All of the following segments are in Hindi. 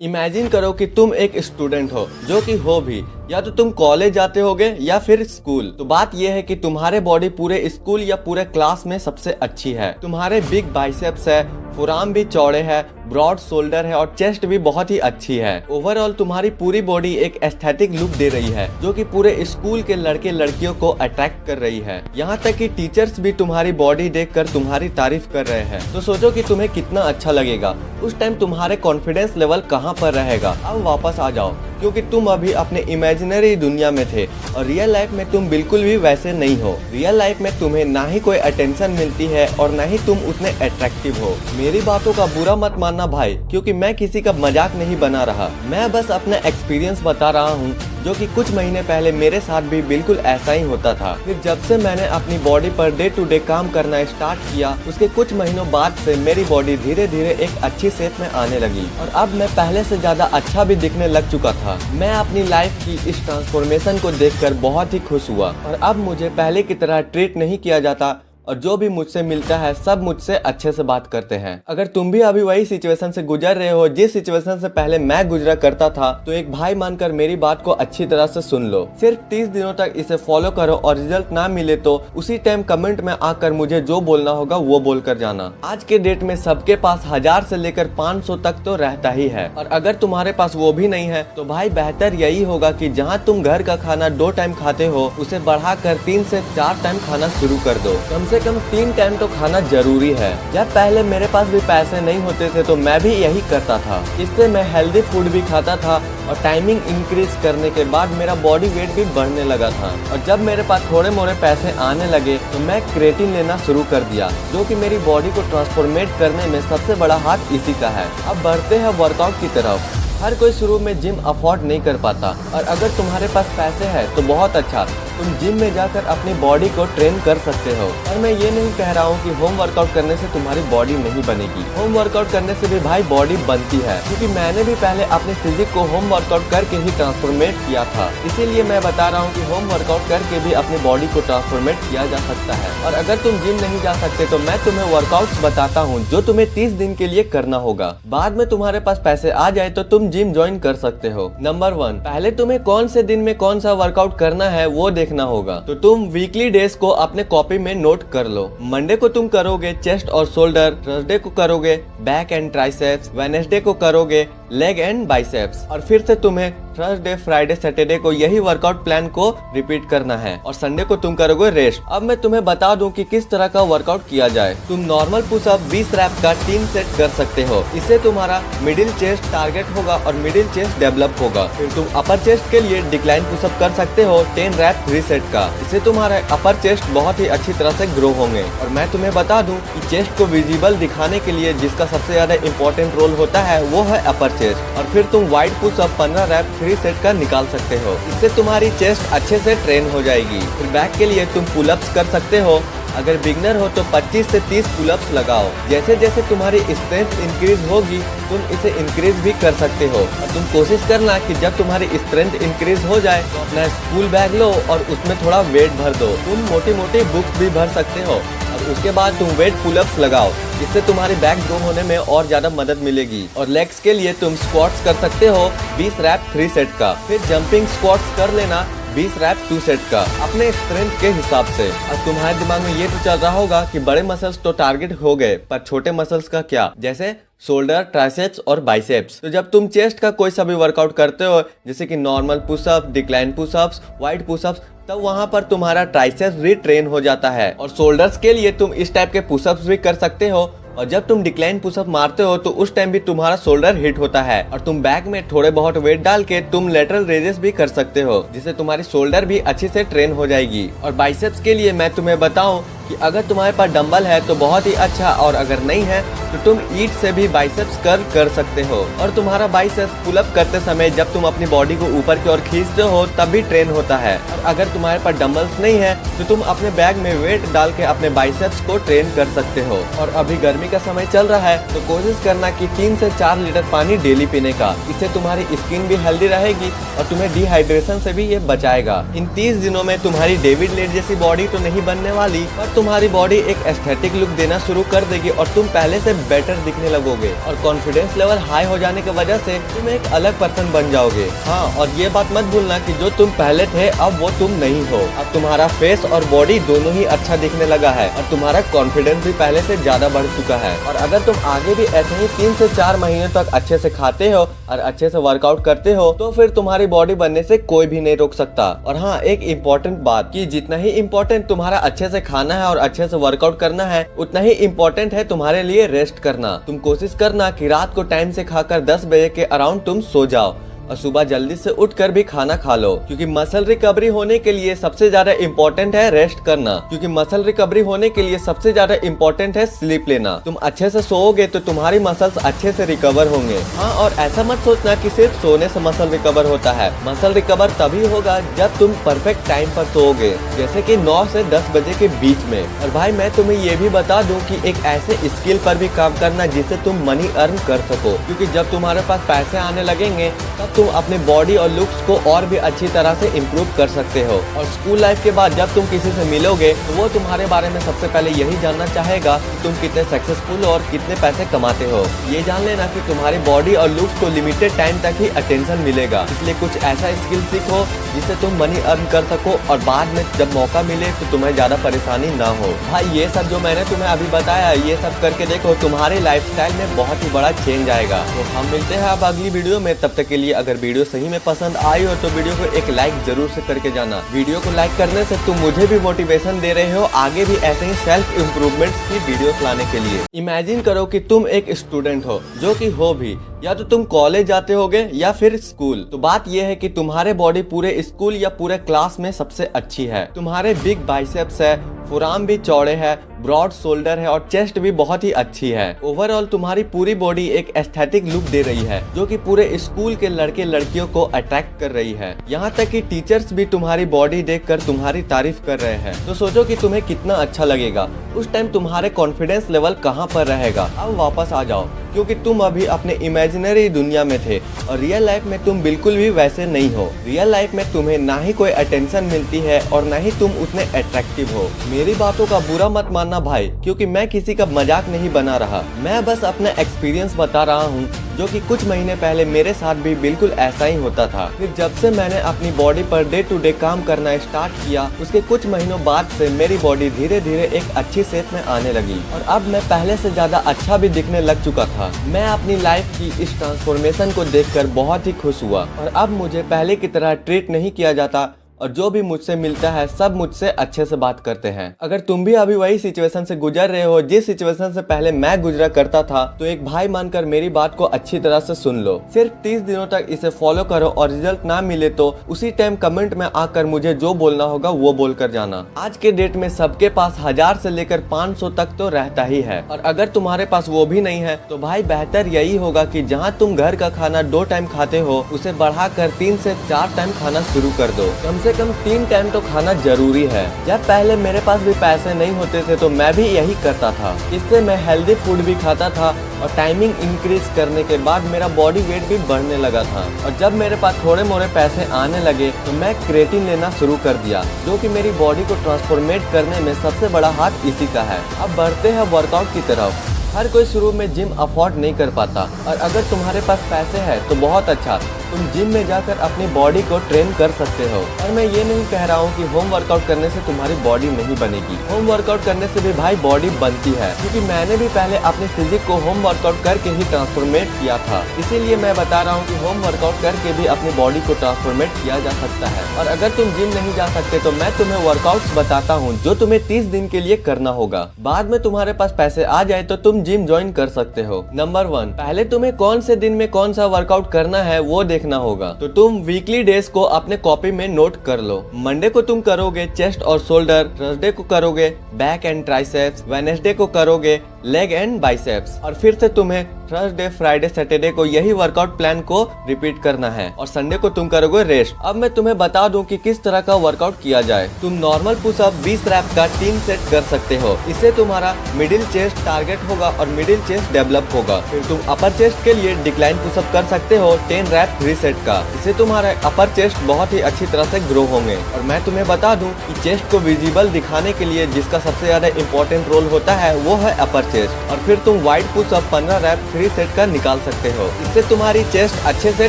इमेजिन करो कि तुम एक स्टूडेंट हो जो कि हो भी, या तो तुम कॉलेज जाते होगे या फिर स्कूल। तो बात यह है कि तुम्हारे बॉडी पूरे स्कूल या पूरे क्लास में सबसे अच्छी है। तुम्हारे बिग बाइसेप्स है, फोराम भी चौड़े है, ब्रॉड शोल्डर है और चेस्ट भी बहुत ही अच्छी है। ओवरऑल तुम्हारी पूरी बॉडी एक एस्थेटिक लुक दे रही है जो कि पूरे स्कूल के लड़के लड़कियों को अट्रैक्ट कर रही है। यहाँ तक कि टीचर्स भी तुम्हारी बॉडी देखकर तुम्हारी तारीफ कर रहे हैं। तो सोचो कि तुम्हें कितना अच्छा लगेगा। उस टाइम तुम्हारे कॉन्फिडेंस लेवल कहाँ पर रहेगा। अब वापस आ जाओ, क्योंकि तुम अभी अपने इमेजिनरी दुनिया में थे और रियल लाइफ में तुम बिल्कुल भी वैसे नहीं हो। रियल लाइफ में तुम्हें ना ही कोई अटेंशन मिलती है और ना ही तुम उतने अट्रैक्टिव हो। मेरी बातों का बुरा मत मानना भाई, क्योंकि मैं किसी का मजाक नहीं बना रहा। मैं बस अपना एक्सपीरियंस बता रहा हूँ, जो कि कुछ महीने पहले मेरे साथ भी बिल्कुल ऐसा ही होता था। फिर जब से मैंने अपनी body per day to day काम करना स्टार्ट किया, उसके कुछ महीनों बाद से मेरी बॉडी धीरे धीरे एक अच्छी शेप में आने लगी और अब मैं पहले से ज्यादा अच्छा भी दिखने लग चुका था। मैं अपनी लाइफ की इस ट्रांसफॉर्मेशन को देखकर बहुत ही खुश हुआ और अब मुझे पहले की तरह ट्रीट नहीं किया जाता और जो भी मुझसे मिलता है सब मुझसे अच्छे से बात करते हैं। अगर तुम भी अभी वही सिचुएशन से गुजर रहे हो जिस सिचुएशन से पहले मैं गुजरा करता था, तो एक भाई मानकर मेरी बात को अच्छी तरह से सुन लो। सिर्फ 30 दिनों तक इसे फॉलो करो और रिजल्ट ना मिले तो उसी टाइम कमेंट में आकर मुझे जो बोलना होगा वो बोलकर जाना। आज के डेट में सबके पास 1000 से लेकर 500 तक तो रहता ही है, और अगर तुम्हारे पास वो भी नहीं है तो भाई बेहतर यही होगा कि जहाँ तुम घर का खाना 2 टाइम खाते हो उसे बढ़ाकर 3 से 4 टाइम खाना शुरू कर दो। कम से कम 3 टाइम तो खाना जरूरी है। जब पहले मेरे पास भी पैसे नहीं होते थे तो मैं भी यही करता था। इससे मैं हेल्दी फूड भी खाता था और टाइमिंग इंक्रीज करने के बाद मेरा बॉडी वेट भी बढ़ने लगा था। और जब मेरे पास थोड़े मोड़े पैसे आने लगे तो मैं क्रिएटिन लेना शुरू कर दिया, जो कि मेरी बॉडी को ट्रांसफॉर्मेट करने में सबसे बड़ा हाथ इसी का है। अब बढ़ते हैं वर्कआउट की तरफ। हर कोई शुरू में जिम अफोर्ड नहीं कर पाता, और अगर तुम्हारे पास पैसे हैं तो बहुत अच्छा, तुम जिम में जाकर अपनी बॉडी को ट्रेन कर सकते हो। और मैं ये नहीं कह रहा हूँ कि होम वर्कआउट करने से तुम्हारी बॉडी नहीं बनेगी। होम वर्कआउट करने से भी भाई बॉडी बनती है, क्योंकि मैंने भी पहले अपने फिजिक को होम वर्कआउट करके ही ट्रांसफॉर्मेट किया था। इसीलिए मैं बता रहा हूँ कि होम वर्कआउट करके भी अपनी बॉडी को ट्रांसफॉर्मेट किया जा सकता है। और अगर तुम जिम नहीं जा सकते तो मैं तुम्हें वर्कआउट बताता हूँ जो तुम्हें 30 दिन के लिए करना होगा। बाद में तुम्हारे पास पैसे आ जाए तो तुम जिम ज्वाइन कर सकते हो। नंबर 1, पहले तुम्हें कौन से दिन में कौन सा वर्कआउट करना है वो देखना होगा। तो तुम वीकली डेज को अपने कॉपी में नोट कर लो। मंडे को तुम करोगे चेस्ट और शोल्डर, थर्सडे को करोगे बैक एंड ट्राइसेप्स, वेडनेसडे को करोगे लेग एंड बाइसेप्स, और फिर से तुम्हें थर्सडे, फ्राइडे, सैटरडे को यही वर्कआउट प्लान को रिपीट करना है और संडे को तुम करोगे रेस्ट। अब मैं तुम्हें बता दूं कि किस तरह का वर्कआउट किया जाए। तुम नॉर्मल पुशअप 20 रैप का 3 सेट कर सकते हो। इससे तुम्हारा मिडिल चेस्ट टारगेट होगा और मिडिल चेस्ट डेवलप होगा। फिर तुम अपर चेस्ट के लिए डिक्लाइन पुशअप कर सकते हो 10 रैप 3 सेट का। इससे तुम्हारा अपर चेस्ट बहुत ही अच्छी तरह से ग्रो होंगे। और मैं तुम्हें बता दूं कि चेस्ट को विजिबल दिखाने के लिए जिसका सबसे ज्यादा इंपॉर्टेंट रोल होता है वो है अपर चेस्ट। और फिर तुम वाइड पुशअप 15 रैप 3 सेट का निकाल सकते हो। इससे तुम्हारी चेस्ट अच्छे से ट्रेन हो जाएगी। फिर बैक के लिए तुम पुलअप्स कर सकते हो। अगर बिगनर हो तो 25 से 30 पुलअप्स लगाओ। जैसे जैसे तुम्हारी स्ट्रेंथ इंक्रीज होगी तुम इसे इंक्रीज भी कर सकते हो। और तुम कोशिश करना कि जब तुम्हारी स्ट्रेंथ इंक्रीज हो जाए तो अपना स्कूल बैग लो और उसमें थोड़ा वेट भर दो। तुम मोटी मोटी बुक्स भी भर सकते हो और उसके बाद तुम वेट पुलअप्स लगाओ। इससे तुम्हारी बैक ग्रो होने में और ज्यादा मदद मिलेगी। और लेग्स के लिए तुम स्क्वाट्स कर सकते हो 20 रैप 3 सेट का। फिर जंपिंग स्क्वाट्स कर लेना 20 रैप 2 सेट का अपने स्ट्रेंथ के हिसाब से। अब तुम्हारे दिमाग में ये तो चल रहा होगा कि बड़े मसल्स तो टारगेट हो गए, पर छोटे मसल्स का क्या, जैसे शोल्डर, ट्राइसेप्स और बाइसेप्स। तो जब तुम चेस्ट का कोई सा भी वर्कआउट करते हो, जैसे कि normal pushup, decline pushups, wide pushups, तब वहां पर तुम्हारा ट्राइसेप्स रिट्रेन हो जाता है। और शोल्डर्स के लिए तुम इस टाइप के पुशअप्स भी कर सकते हो। और जब तुम डिक्लाइन पुशअप मारते हो तो उस टाइम भी तुम्हारा शोल्डर हिट होता है। और तुम बैक में थोड़े बहुत वेट डाल के तुम लेटरल रेजेस भी कर सकते हो, जिससे तुम्हारी शोल्डर भी अच्छे से ट्रेन हो जाएगी। और बाइसेप्स के लिए मैं तुम्हें बताऊं कि अगर तुम्हारे पास डंबल है तो बहुत ही अच्छा, और अगर नहीं है तो तुम ईट से भी बाइसेप्स कर्ल कर सकते हो। और तुम्हारा बाइसेप्स पुलअप करते समय जब तुम अपनी बॉडी को ऊपर की ओर खींचते हो तब भी ट्रेन होता है। और अगर तुम्हारे पास डंबल्स नहीं है तो तुम अपने बैग में वेट डाल के अपने बाइसेप्स को ट्रेन कर सकते हो। और अभी गर्मी का समय चल रहा है तो कोशिश करना कि 3 से 4 लीटर पानी डेली पीने का। इससे तुम्हारी स्किन भी हेल्दी रहेगी और तुम्हें डिहाइड्रेशन से भी ये बचाएगा। इन 30 दिनों में तुम्हारी डेविड लेट जैसी बॉडी तो नहीं बनने वाली, पर तुम्हारी बॉडी एक एस्थेटिक लुक देना शुरू कर देगी और तुम पहले से बेटर दिखने लगोगे और कॉन्फिडेंस लेवल हाई हो जाने की वजह से तुम एक अलग पर्सन बन जाओगे। हाँ, और ये बात मत भूलना कि जो तुम पहले थे अब वो तुम नहीं हो। अब तुम्हारा फेस और बॉडी दोनों ही अच्छा दिखने लगा है और तुम्हारा कॉन्फिडेंस भी पहले से ज्यादा बढ़ चुका है। और अगर तुम आगे भी ऐसे ही 3 से 4 महीने तक अच्छे से खाते हो और अच्छे से वर्कआउट करते हो तो फिर तुम्हारी बॉडी बनने से कोई भी नहीं रोक सकता। और हाँ, एक इम्पोर्टेंट बात कि जितना ही इम्पोर्टेंट तुम्हारा अच्छे से खाना है और अच्छे से वर्कआउट करना है, उतना ही इम्पोर्टेंट है तुम्हारे लिए रेस्ट करना। तुम कोशिश करना कि रात को टाइम से खाकर 10 बजे के अराउंड तुम सो जाओ और सुबह जल्दी से उठकर भी खाना खा लो, क्योंकि मसल रिकवरी होने के लिए सबसे ज्यादा इम्पोर्टेंट है रेस्ट करना। क्योंकि मसल रिकवरी होने के लिए सबसे ज्यादा इम्पोर्टेंट है स्लीप लेना। तुम अच्छे से सोओगे तो तुम्हारी मसल्स अच्छे से रिकवर होंगे। हाँ, और ऐसा मत सोचना कि सिर्फ सोने से मसल रिकवर होता है। मसल रिकवर तभी होगा जब तुम परफेक्ट टाइम पर सोओगे, जैसे कि 9 से 10 बजे के बीच में। और भाई मैं तुम्हें ये भी बता दूं कि एक ऐसे स्किल पर भी काम करना जिससे तुम मनी अर्न कर सको, क्योंकि जब तुम्हारे पास पैसे आने लगेंगे तब तुम अपने बॉडी और लुक्स को और भी अच्छी तरह से इम्प्रूव कर सकते हो। और स्कूल लाइफ के बाद जब तुम किसी से मिलोगे तो वो तुम्हारे बारे में सबसे पहले यही जानना चाहेगा कि तुम कितने सक्सेसफुल और कितने पैसे कमाते हो। ये जान लेना कि तुम्हारी बॉडी और लुक्स को लिमिटेड टाइम तक ही अटेंशन मिलेगा, इसलिए कुछ ऐसा स्किल सीखो जिससे तुम मनी अर्न कर सको और बाद में जब मौका मिले तो तुम्हें ज्यादा परेशानी ना हो। भाई ये सब जो मैंने तुम्हें अभी बताया, ये सब करके देखो, तुम्हारे लाइफस्टाइल में बहुत ही बड़ा चेंज आएगा। तो हम मिलते हैं अब अगली वीडियो में। तब तक के लिए अगर वीडियो सही में पसंद आई हो तो वीडियो को एक लाइक जरूर से करके जाना। वीडियो को लाइक करने से तुम मुझे भी मोटिवेशन दे रहे हो आगे भी ऐसे ही सेल्फ इम्प्रूवमेंट्स की वीडियोस लाने के लिए। इमेजिन करो कि तुम एक स्टूडेंट हो, जो कि हो भी, या तो तुम कॉलेज जाते होगे या फिर स्कूल। तो बात यह है कि तुम्हारे बॉडी पूरे स्कूल या पूरे क्लास में सबसे अच्छी है। तुम्हारे बिग बाइसेप्स है, फोराम भी चौड़े है, ब्रॉड शोल्डर है और चेस्ट भी बहुत ही अच्छी है। ओवरऑल तुम्हारी पूरी बॉडी एक एस्थेटिक लुक दे रही है, जो कि पूरे स्कूल के लड़के लड़कियों को अट्रैक्ट कर रही है। यहाँ तक कि टीचर्स भी तुम्हारी बॉडी देखकर तुम्हारी तारीफ कर रहे हैं। तो सोचो कि तुम्हें कितना अच्छा लगेगा। उस टाइम तुम्हारे कॉन्फिडेंस लेवल कहाँ पर रहेगा। अब वापस आ जाओ, क्योंकि तुम अभी अपने इमेजिनरी दुनिया में थे और रियल लाइफ में तुम बिल्कुल भी वैसे नहीं हो। रियल लाइफ में तुम्हें ना ही कोई अटेंशन मिलती है और ना ही तुम उतने अट्रैक्टिव हो। मेरी बातों का बुरा मत मानना भाई, क्योंकि मैं किसी का मजाक नहीं बना रहा। मैं बस अपना एक्सपीरियंस बता रहा हूँ, जो कि कुछ महीने पहले मेरे साथ भी बिल्कुल ऐसा ही होता था। फिर जब से मैंने अपनी body per day to day काम करना स्टार्ट किया, उसके कुछ महीनों बाद से मेरी बॉडी धीरे धीरे एक अच्छी शेप में आने लगी और अब मैं पहले से ज्यादा अच्छा भी दिखने लग चुका था। मैं अपनी लाइफ की इस ट्रांसफॉर्मेशन को देखकर बहुत ही खुश हुआ और अब मुझे पहले की तरह ट्रीट नहीं किया जाता और जो भी मुझसे मिलता है सब मुझसे अच्छे से बात करते हैं। अगर तुम भी अभी वही सिचुएशन से गुजर रहे हो जिस सिचुएशन से पहले मैं गुजरा करता था, तो एक भाई मानकर मेरी बात को अच्छी तरह से सुन लो। सिर्फ 30 दिनों तक इसे फॉलो करो और रिजल्ट ना मिले तो उसी टाइम कमेंट में आकर मुझे जो बोलना होगा वो बोल कर जाना। आज के डेट में सबके पास 1000 से लेकर 500 तक तो रहता ही है, और अगर तुम्हारे पास वो भी नहीं है तो भाई बेहतर यही होगा कि जहाँ तुम घर का खाना 2 टाइम खाते हो, उसे बढ़ाकर 3 से 4 टाइम खाना शुरू कर दो। कम से कम 3 टाइम तो खाना जरूरी है। जब पहले मेरे पास भी पैसे नहीं होते थे तो मैं भी यही करता था। इससे मैं हेल्दी फूड भी खाता था और टाइमिंग इंक्रीज करने के बाद मेरा बॉडी वेट भी बढ़ने लगा था। और जब मेरे पास थोड़े मोड़े पैसे आने लगे तो मैं क्रेटिन लेना शुरू कर दिया, जो कि मेरी बॉडी को ट्रांसफॉर्मेट करने में सबसे बड़ा हाथ इसी का है। अब बढ़ते हैं वर्कआउट की तरफ। हर कोई शुरू में जिम अफोर्ड नहीं कर पाता, और अगर तुम्हारे पास पैसे हैं तो बहुत अच्छा, तुम जिम में जाकर अपनी बॉडी को ट्रेन कर सकते हो। और मैं ये नहीं कह रहा हूँ कि होम वर्कआउट करने से तुम्हारी बॉडी नहीं बनेगी। होम वर्कआउट करने से भी भाई बॉडी बनती है, क्योंकि मैंने भी पहले अपने फिजिक को होम वर्कआउट करके ही ट्रांसफॉर्मेट किया था। इसीलिए मैं बता रहा हूँ कि होम वर्कआउट करके भी अपनी बॉडी को ट्रांसफॉर्मेट किया जा सकता है। और अगर तुम जिम नहीं जा सकते तो मैं तुम्हें वर्कआउट्स बताता हूँ जो तुम्हें 30 दिन के लिए करना होगा। बाद में तुम्हारे पास पैसे आ जाए तो तुम जिम ज्वाइन कर सकते हो। नंबर 1, पहले तुम्हें कौन से दिन में कौन सा वर्कआउट करना है वो देखना होगा। तो तुम वीकली डेज को अपने कॉपी में नोट कर लो। मंडे को तुम करोगे चेस्ट और शोल्डर, थर्सडे को करोगे बैक एंड ट्राइसेप्स, वेडनेसडे को करोगे लेग एंड बाइसेप्स, और फिर से तुम्हें थर्सडे फ्राइडे सैटरडे को यही वर्कआउट प्लान को रिपीट करना है और संडे को तुम करोगे रेस्ट। अब मैं तुम्हें बता दूं कि किस तरह का वर्कआउट किया जाए। तुम नॉर्मल पुशअप 20 रैप का 3 सेट कर सकते हो। इससे तुम्हारा मिडिल चेस्ट टारगेट होगा और मिडिल चेस्ट डेवलप होगा। फिर तुम अपर चेस्ट के लिए डिक्लाइन पुशअप कर सकते हो 10 रैप 3 सेट का। इससे तुम्हारा अपर चेस्ट बहुत ही अच्छी तरह से ग्रो होंगे। और मैं तुम्हें बता दूं कि चेस्ट को विजिबल दिखाने के लिए जिसका सबसे ज्यादा इंपॉर्टेंट रोल होता है वो है अपर चेस्ट। और फिर तुम वाइड पुशअप 15 रैप 3 सेट का निकाल सकते हो। इससे तुम्हारी चेस्ट अच्छे से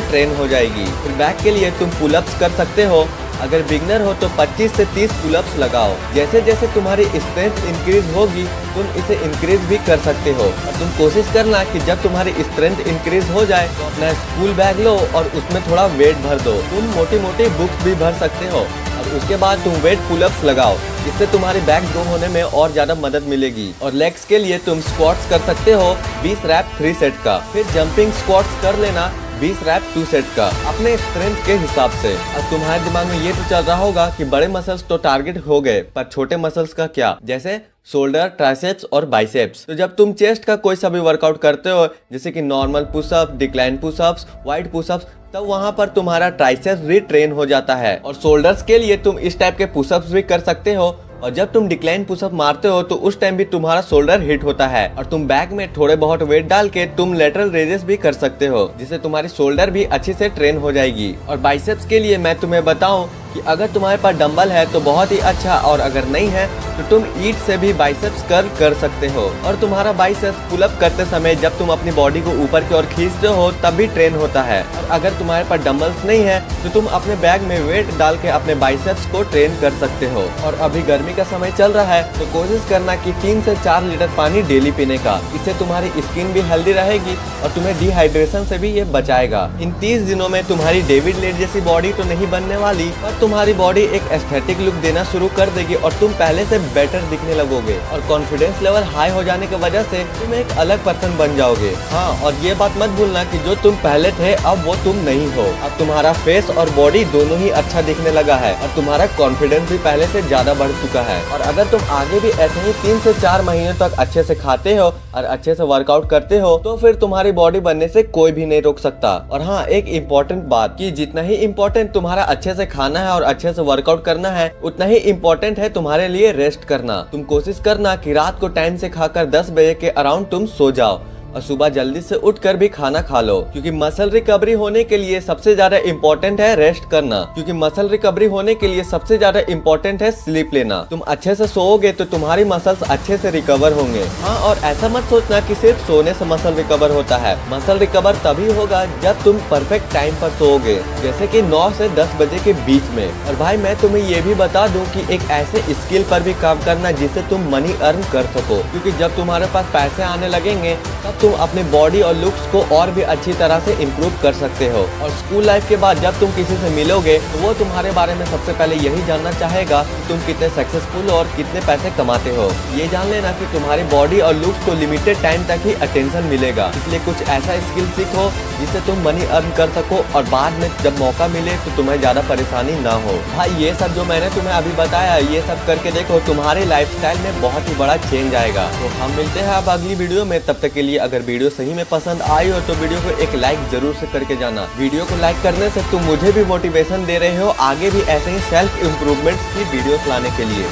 ट्रेन हो जाएगी। फिर बैक के लिए तुम पुलअप्स कर सकते हो। अगर बिगनर हो तो 25 से 30 पुलअप्स लगाओ। जैसे जैसे तुम्हारी स्ट्रेंथ इंक्रीज होगी तुम इसे इंक्रीज भी कर सकते हो। और तुम कोशिश करना कि जब तुम्हारी स्ट्रेंथ इंक्रीज हो जाए तो अपना स्कूल बैग लो और उसमें थोड़ा वेट भर दो। तुम मोटी मोटी बुक्स भी भर सकते हो और उसके बाद तुम वेट पुलअप्स लगाओ। इससे तुम्हारी बैक ग्रो होने में और ज्यादा मदद मिलेगी। और लेग्स के लिए तुम स्क्वाट्स कर सकते हो 20 रैप 3 सेट का। फिर जंपिंग स्क्वाट्स कर लेना 20 रैप 2 सेट का अपने स्ट्रेंथ के हिसाब से। अब तुम्हारे दिमाग में ये तो चल रहा होगा कि बड़े मसल्स तो टारगेट हो गए पर छोटे मसल्स का क्या, जैसे शोल्डर, ट्राइसेप्स और बाइसेप्स। तो जब तुम चेस्ट का कोई सा भी वर्कआउट करते हो जैसे कि normal pushup, decline pushups, wide pushups, तब वहां पर तुम्हारा ट्राइसेप्स भी ट्रेन हो जाता है। और शोल्डर्स के लिए तुम इस टाइप के पुशअप्स भी कर सकते हो। और जब तुम डिक्लाइन पुशअप मारते हो तो उस टाइम भी तुम्हारा शोल्डर हिट होता है। और तुम बैक में थोड़े बहुत वेट डाल के तुम लेटरल रेजेस भी कर सकते हो जिससे तुम्हारी शोल्डर भी अच्छे से ट्रेन हो जाएगी। और बाइसेप्स के लिए मैं तुम्हें बताऊं कि अगर तुम्हारे पास डंबल है तो बहुत ही अच्छा, और अगर नहीं है तो तुम ईट से भी बाइसेप्स कर्ल कर सकते हो। और तुम्हारा बाइसेप्स पुलअप करते समय जब तुम अपनी बॉडी को ऊपर की ओर खींचते हो तब भी ट्रेन होता है। और अगर तुम्हारे पास डंबल्स नहीं है तो तुम अपने बैग में वेट डाल के अपने बाइसेप्स को ट्रेन कर सकते हो। और अभी गर्मी का समय चल रहा है तो कोशिश करना कि 3 से 4 लीटर पानी डेली पीने का। इससे तुम्हारी स्किन भी हेल्दी रहेगी और तुम्हें डिहाइड्रेशन से भी ये बचाएगा। इन 30 दिनों में तुम्हारी डेविड लेट जैसी बॉडी तो नहीं बनने वाली पर तुम्हारी बॉडी एक एस्थेटिक लुक देना शुरू कर देगी और तुम पहले से बेटर दिखने लगोगे। और कॉन्फिडेंस लेवल हाई हो जाने की वजह से तुम एक अलग पर्सन बन जाओगे। हाँ, और ये बात मत भूलना कि जो तुम पहले थे अब वो तुम नहीं हो। अब तुम्हारा फेस और बॉडी दोनों ही अच्छा दिखने लगा है और तुम्हारा कॉन्फिडेंस भी पहले से ज्यादा बढ़ चुका है। और अगर तुम आगे भी ऐसे ही 3 से 4 महीने तक अच्छे से खाते हो और अच्छे से वर्कआउट करते हो तो फिर तुम्हारी बॉडी बनने से कोई भी नहीं रोक सकता। और हाँ, एक इम्पोर्टेंट बात कि जितना ही इम्पोर्टेंट तुम्हारा अच्छे से खाना है और अच्छे से वर्कआउट करना है उतना ही इम्पोर्टेंट है तुम्हारे लिए रेस्ट करना। तुम कोशिश करना कि रात को टाइम से खाकर 10 बजे के अराउंड तुम सो जाओ और सुबह जल्दी से उठकर भी खाना खा लो। क्योंकि मसल रिकवरी होने के लिए सबसे ज्यादा इम्पोर्टेंट है रेस्ट करना। क्योंकि मसल रिकवरी होने के लिए सबसे ज्यादा इम्पोर्टेंट है स्लीप लेना। तुम अच्छे से सोओगे तो तुम्हारी मसल्स अच्छे से रिकवर होंगे। हाँ, और ऐसा मत सोचना कि सिर्फ सोने से मसल रिकवर होता है। मसल रिकवर तभी होगा जब तुम परफेक्ट टाइम पर सोओगे, जैसे कि 9 से 10 बजे के बीच में। और भाई मैं तुम्हें ये भी बता दूं कि एक ऐसे स्किल पर भी काम करना जिससे तुम मनी अर्न कर सको। क्योंकि जब तुम्हारे पास पैसे आने लगेंगे तब तुम अपने बॉडी और लुक्स को और भी अच्छी तरह से इम्प्रूव कर सकते हो। और स्कूल लाइफ के बाद जब तुम किसी से मिलोगे तो वो तुम्हारे बारे में सबसे पहले यही जानना चाहेगा कि तुम कितने सक्सेसफुल और कितने पैसे कमाते हो। ये जान लेना कि तुम्हारी बॉडी और लुक्स को लिमिटेड टाइम तक ही अटेंशन मिलेगा। इसलिए कुछ ऐसा स्किल सीखो जिससे तुम मनी अर्न कर सको और बाद में जब मौका मिले तो तुम्हें ज्यादा परेशानी ना हो। भाई ये सब जो मैंने तुम्हें अभी बताया ये सब करके देखो, तुम्हारे लाइफस्टाइल में बहुत ही बड़ा चेंज आएगा। तो हम मिलते हैं अब अगली वीडियो में। तब तक के लिए अगर वीडियो सही में पसंद आई हो तो वीडियो को एक लाइक जरूर से करके जाना। वीडियो को लाइक करने से तुम मुझे भी मोटिवेशन दे रहे हो आगे भी ऐसे ही सेल्फ इम्प्रूवमेंट की वीडियोस लाने के लिए।